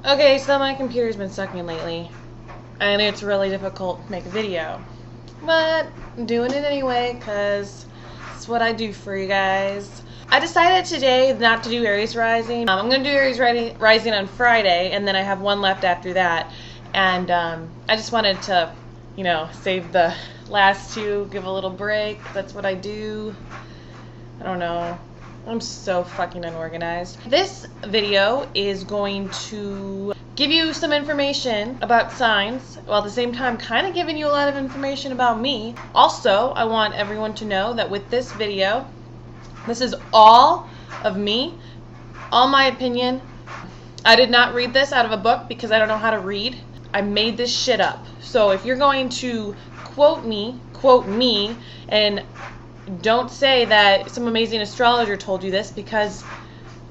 Okay, so my computer's been sucking lately, and it's really difficult to make a video. But I'm doing it anyway, because it's what I do for you guys. I decided today not to do Aries Rising. I'm going to do Aries Rising on Friday, and then I have one left after that. And I just wanted to, save the last two, give a little break. That's what I do. I don't know. I'm so fucking unorganized. This video is going to give you some information about signs, while at the same time kind of giving you a lot of information about me. Also, I want everyone to know that with this video, this is all of me, all my opinion. I did not read this out of a book because I don't know how to read. I made this shit up. So if you're going to quote me, and don't say that some amazing astrologer told you this, because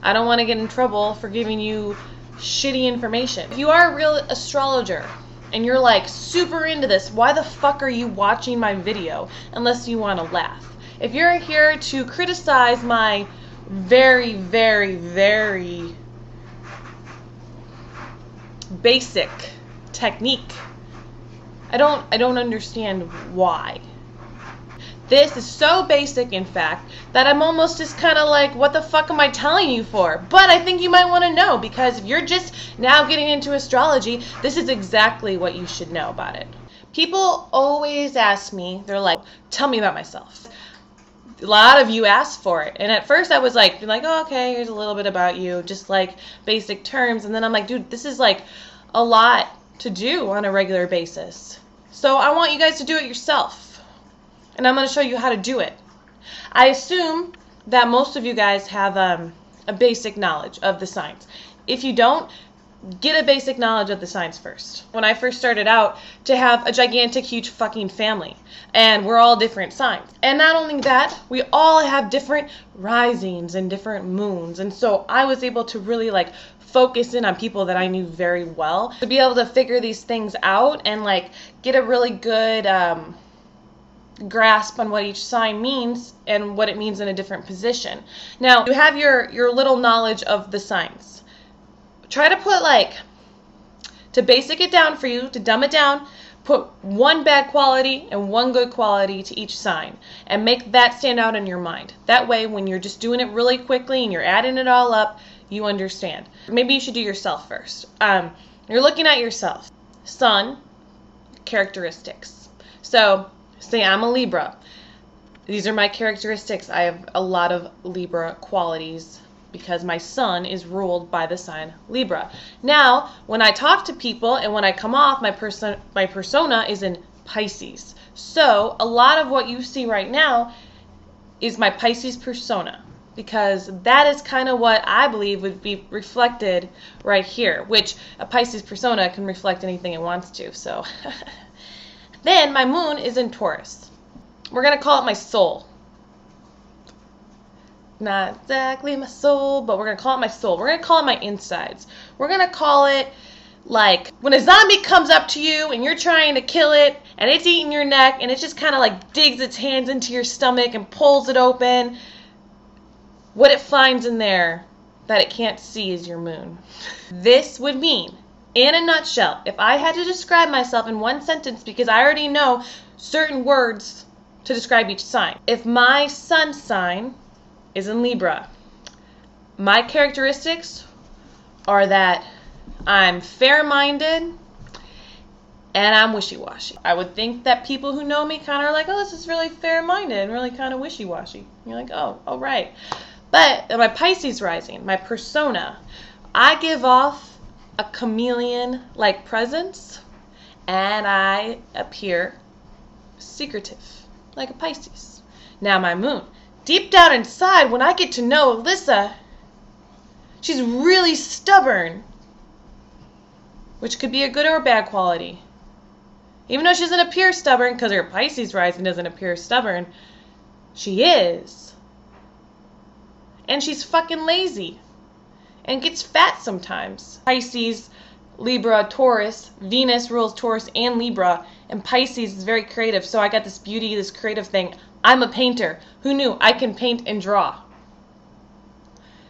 I don't want to get in trouble for giving you shitty information. If you are a real astrologer and you're like super into this, why the fuck are you watching my video unless you want to laugh? If you're here to criticize my very, very, very basic technique, I don't understand why. This is so basic, in fact, that I'm almost just kind of like, what the fuck am I telling you for? But I think you might want to know, because if you're just now getting into astrology, this is exactly what you should know about it. People always ask me, they're like, tell me about myself. A lot of you asked for it. And at first I was like, oh, okay, here's a little bit about you, just like basic terms. And then I'm like, dude, this is like a lot to do on a regular basis. So I want you guys to do it yourself. And I'm going to show you how to do it. I assume that most of you guys have a basic knowledge of the signs. If you don't, get a basic knowledge of the signs first. When I first started out, to have a gigantic, huge fucking family. And we're all different signs. And not only that, we all have different risings and different moons. And so I was able to really focus in on people that I knew very well, to be able to figure these things out and get a really good grasp on what each sign means and what it means in a different position. Now, you have your little knowledge of the signs. Try to put to basic it down for you, to dumb it down, put one bad quality and one good quality to each sign and make that stand out in your mind. That way, when you're just doing it really quickly and you're adding it all up, you understand. Maybe you should do yourself first. You're looking at yourself. Sun, characteristics. So, say I'm a Libra. These are my characteristics. I have a lot of Libra qualities because my sun is ruled by the sign Libra. Now, when I talk to people and when I come off, my persona is in Pisces. So, a lot of what you see right now is my Pisces persona, because that is kind of what I believe would be reflected right here, which a Pisces persona can reflect anything it wants to. So, then my moon is in Taurus. We're going to call it my soul. Not exactly my soul, but we're going to call it my soul. We're going to call it my insides. We're going to call it when a zombie comes up to you and you're trying to kill it and it's eating your neck and it just kind of digs its hands into your stomach and pulls it open. What it finds in there that it can't see is your moon. This would mean, in a nutshell, if I had to describe myself in one sentence, because I already know certain words to describe each sign. If my sun sign is in Libra, my characteristics are that I'm fair-minded and I'm wishy-washy. I would think that people who know me kind of are like, oh, this is really fair-minded and really kind of wishy-washy. You're like, oh, right. But my Pisces rising, my persona, I give off a chameleon-like presence, and I appear secretive, like a Pisces. Now my moon, deep down inside, when I get to know Alyssa, she's really stubborn, which could be a good or a bad quality. Even though she doesn't appear stubborn, because her Pisces rising doesn't appear stubborn, she is. And she's fucking lazy. And gets fat sometimes. Pisces, Libra, Taurus. Venus rules Taurus and Libra. And Pisces is very creative. So I got this beauty, this creative thing. I'm a painter. Who knew? I can paint and draw.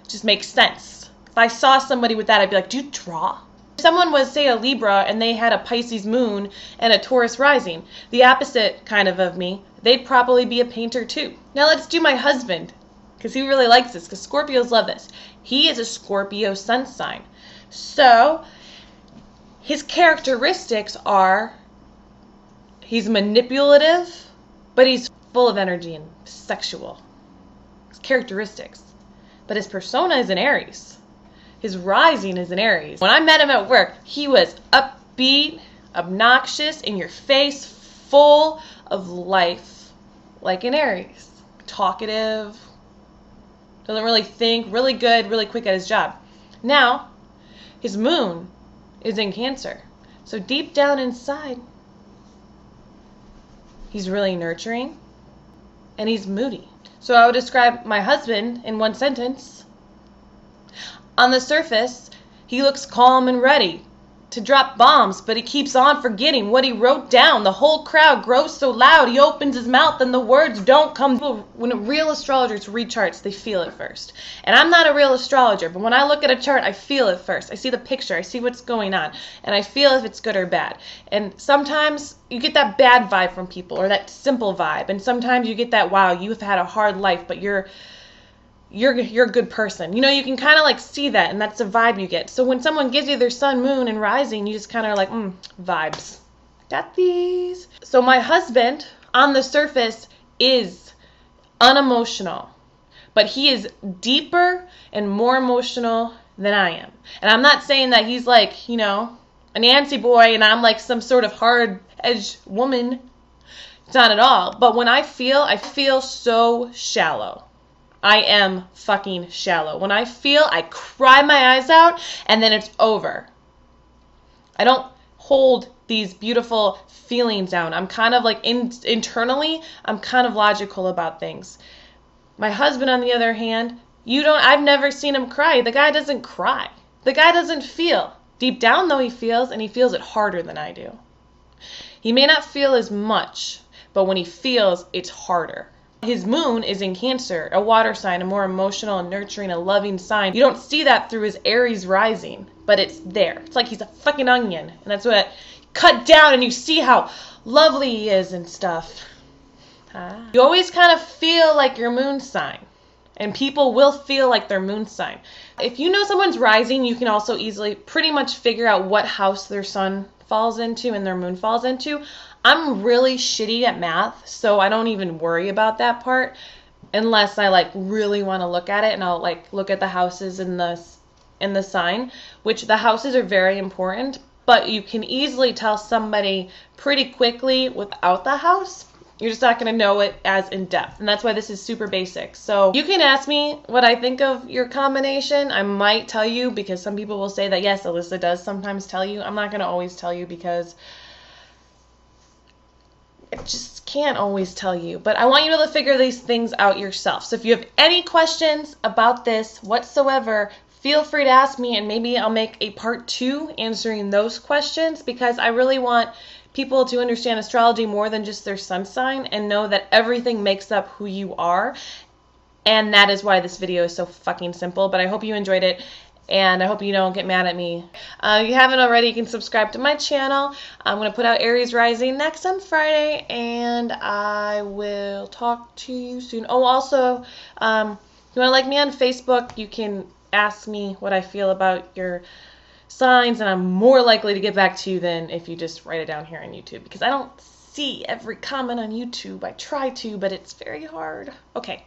Just makes sense. If I saw somebody with that, I'd be like, do you draw? If someone was, say, a Libra and they had a Pisces moon and a Taurus rising, the opposite kind of me, they'd probably be a painter too. Now let's do my husband, because he really likes this, because Scorpios love this. He is a Scorpio sun sign. So his characteristics are, he's manipulative, but he's full of energy and sexual. His characteristics. But his persona is in Aries. His rising is in Aries. When I met him at work, he was upbeat, obnoxious, in your face, full of life, like in Aries. Talkative, doesn't really think, really good, really quick at his job. Now, his moon is in Cancer. So deep down inside, he's really nurturing, and he's moody. So I would describe my husband in one sentence. On the surface, he looks calm and ready to drop bombs, but he keeps on forgetting what he wrote down. The whole crowd grows so loud, he opens his mouth and the words don't come. When real astrologers read charts, they feel it first. And I'm not a real astrologer, but when I look at a chart, I feel it first. I see the picture, I see what's going on, and I feel if it's good or bad. And sometimes you get that bad vibe from people, or that simple vibe, and sometimes you get that, wow, you've had a hard life, but you're a good person. You know, you can kind of like see that, and that's the vibe you get. So when someone gives you their sun, moon, and rising, you just kind of like, vibes. Got these. So my husband, on the surface, is unemotional, but he is deeper and more emotional than I am. And I'm not saying that he's like, you know, a Nancy boy and I'm like some sort of hard-edged woman. It's not at all. But when I feel so shallow. I am fucking shallow. When I feel, I cry my eyes out, and then it's over. I don't hold these beautiful feelings down. I'm kind of like, internally, I'm kind of logical about things. My husband, on the other hand, I've never seen him cry. The guy doesn't cry. The guy doesn't feel. Deep down, though, he feels, and he feels it harder than I do. He may not feel as much, but when he feels, it's harder. His moon is in Cancer, a water sign, a more emotional and nurturing, a loving sign. You don't see that through his Aries rising, but it's there. It's like he's a fucking onion, and that's what cut down, and you see how lovely he is and stuff. You always kind of feel like your moon sign, and people will feel like their moon sign. If you know someone's rising, you can also easily pretty much figure out what house their sun falls into and their moon falls into. I'm really shitty at math, so I don't even worry about that part unless I like really want to look at it, and I'll like look at the houses in the sign, which the houses are very important, but you can easily tell somebody pretty quickly without the house. You're just not going to know it as in depth, and that's why this is super basic. So you can ask me what I think of your combination. I might tell you, because some people will say that, yes, Alyssa does sometimes tell you. I'm not going to always tell you because I just can't always tell you, but I want you to figure these things out yourself. So if you have any questions about this whatsoever, feel free to ask me, and maybe I'll make a part 2 answering those questions, because I really want people to understand astrology more than just their sun sign and know that everything makes up who you are. And that is why this video is so fucking simple, but I hope you enjoyed it. And I hope you don't get mad at me. If you haven't already, you can subscribe to my channel. I'm going to put out Aries Rising next on Friday, and I will talk to you soon. Oh, also, if you want to like me on Facebook, you can ask me what I feel about your signs, and I'm more likely to get back to you than if you just write it down here on YouTube, because I don't see every comment on YouTube. I try to, but it's very hard. Okay.